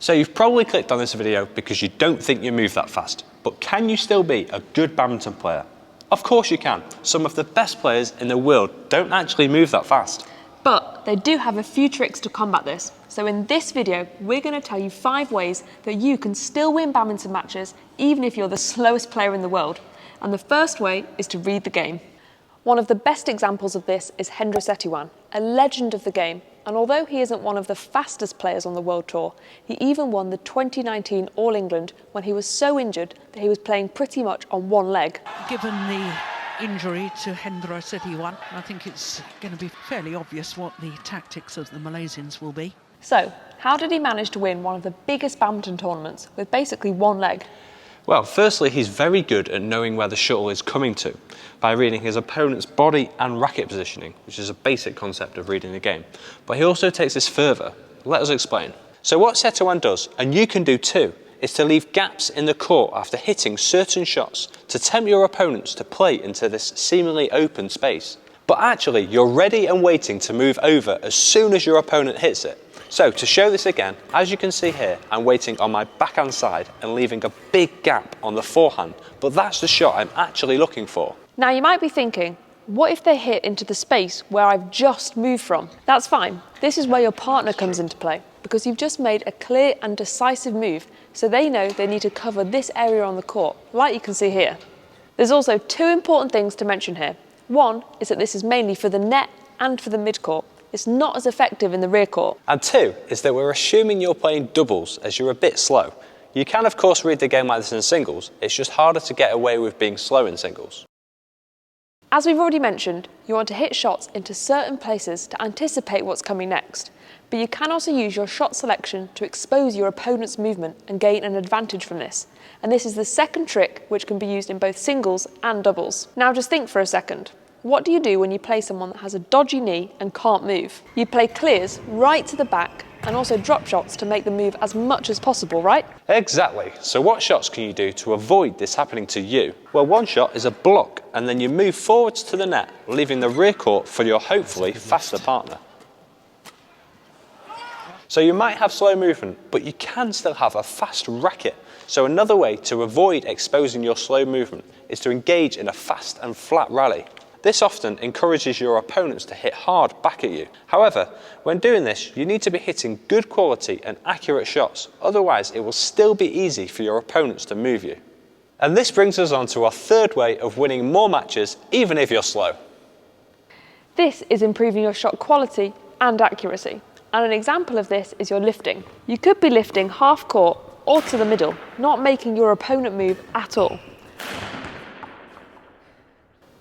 So you've probably clicked on this video because you don't think you move that fast, but can you still be a good badminton player? Of course you can. Some of the best players in the world don't actually move that fast. But they do have a few tricks to combat this. So in this video, we're going to tell you 5 ways that you can still win badminton matches even if you're the slowest player in the world. And the first way is to read the game. One of the best examples of this is Hendro Setiawan, a legend of the game. And although he isn't one of the fastest players on the World Tour, he even won the 2019 All England when he was so injured that he was playing pretty much on one leg. Given the injury to Hendro Setiawan, I think it's going to be fairly obvious what the tactics of the Malaysians will be. So, how did he manage to win one of the biggest badminton tournaments with basically one leg? Well, firstly, he's very good at knowing where the shuttle is coming to by reading his opponent's body and racket positioning, which is a basic concept of reading the game. But he also takes this further. Let us explain. So what Setiawan does, and you can do too, is to leave gaps in the court after hitting certain shots to tempt your opponents to play into this seemingly open space. But actually, you're ready and waiting to move over as soon as your opponent hits it. So to show this again, as you can see here, I'm waiting on my backhand side and leaving a big gap on the forehand, but that's the shot I'm actually looking for. Now you might be thinking, what if they hit into the space where I've just moved from? That's fine. This is where your partner comes into play, because you've just made a clear and decisive move, so they know they need to cover this area on the court, like you can see here. There's also 2 important things to mention here. One is that this is mainly for the net and for the mid-court. It's not as effective in the rear court. And 2 is that we're assuming you're playing doubles as you're a bit slow. You can of course read the game like this in singles, it's just harder to get away with being slow in singles. As we've already mentioned, you want to hit shots into certain places to anticipate what's coming next. But you can also use your shot selection to expose your opponent's movement and gain an advantage from this. And this is the second trick, which can be used in both singles and doubles. Now just think for a second. What do you do when you play someone that has a dodgy knee and can't move? You play clears right to the back and also drop shots to make them move as much as possible, right? Exactly. So what shots can you do to avoid this happening to you? Well, one shot is a block, and then you move forwards to the net, leaving the rear court for your hopefully faster partner. So you might have slow movement, but you can still have a fast racket. So another way to avoid exposing your slow movement is to engage in a fast and flat rally. This often encourages your opponents to hit hard back at you. However, when doing this, you need to be hitting good quality and accurate shots, otherwise it will still be easy for your opponents to move you. And this brings us on to our third way of winning more matches, even if you're slow. This is improving your shot quality and accuracy. And an example of this is your lifting. You could be lifting half court or to the middle, not making your opponent move at all.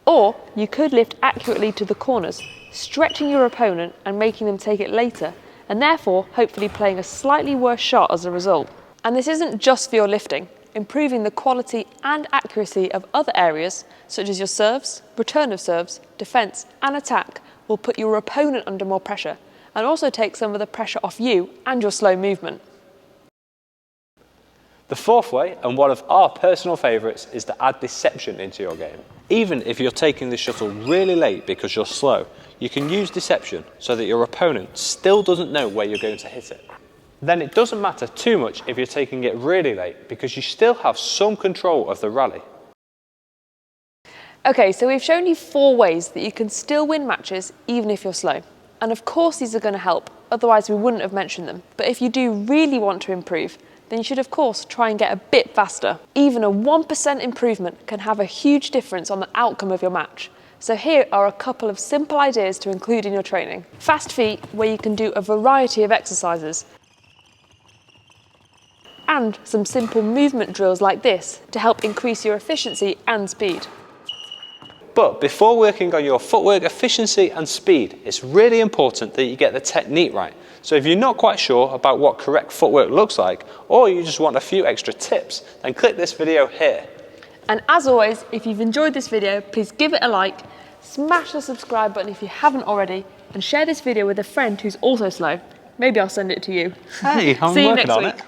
Or you could lift accurately to the corners, stretching your opponent and making them take it later, and therefore hopefully playing a slightly worse shot as a result. And this isn't just for your lifting. Improving the quality and accuracy of other areas, such as your serves, return of serves, defence and attack, will put your opponent under more pressure, and also take some of the pressure off you and your slow movement. The fourth way, and one of our personal favourites, is to add deception into your game. Even if you're taking the shuttle really late because you're slow, you can use deception so that your opponent still doesn't know where you're going to hit it. Then it doesn't matter too much if you're taking it really late because you still have some control of the rally. Okay, so we've shown you 4 ways that you can still win matches even if you're slow. And of course these are going to help, otherwise we wouldn't have mentioned them. But if you do really want to improve, then you should of course try and get a bit faster. Even a 1% improvement can have a huge difference on the outcome of your match. So here are a couple of simple ideas to include in your training. Fast feet, where you can do a variety of exercises. And some simple movement drills like this to help increase your efficiency and speed. But before working on your footwork efficiency and speed, it's really important that you get the technique right. So if you're not quite sure about what correct footwork looks like, or you just want a few extra tips, then click this video here. And as always, if you've enjoyed this video, please give it a like, smash the subscribe button if you haven't already, and share this video with a friend who's also slow. Maybe I'll send it to you. Hey, I'm See you working next on week. it.